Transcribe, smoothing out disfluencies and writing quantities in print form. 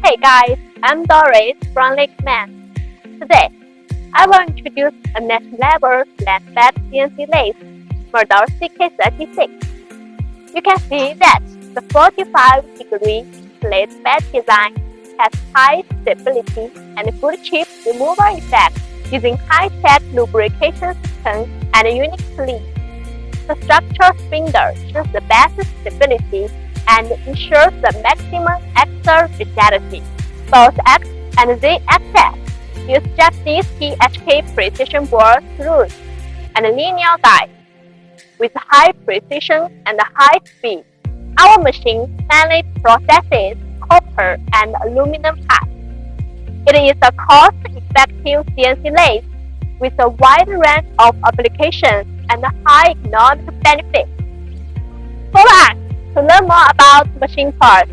Hey guys, I'm Doris from Leichman. Today, I will introduce a next-level flat-bed CNC lathe model CK36. You can see that the 45-degree flat bed design has high stability and good chip removal effect using high-tech lubrication systems and unique sleeves. The structural spindle ensures the best stability and ensures the maximum axial rigidity. Both X and Z axes use Japanese THK precision bore screws and linear guides. With high precision and high speed, our machine mainly processes copper and aluminum parts. It is a cost-effective CNC lathe with a wide range of applications and high economic benefits. Follow us to learn more about machine parts.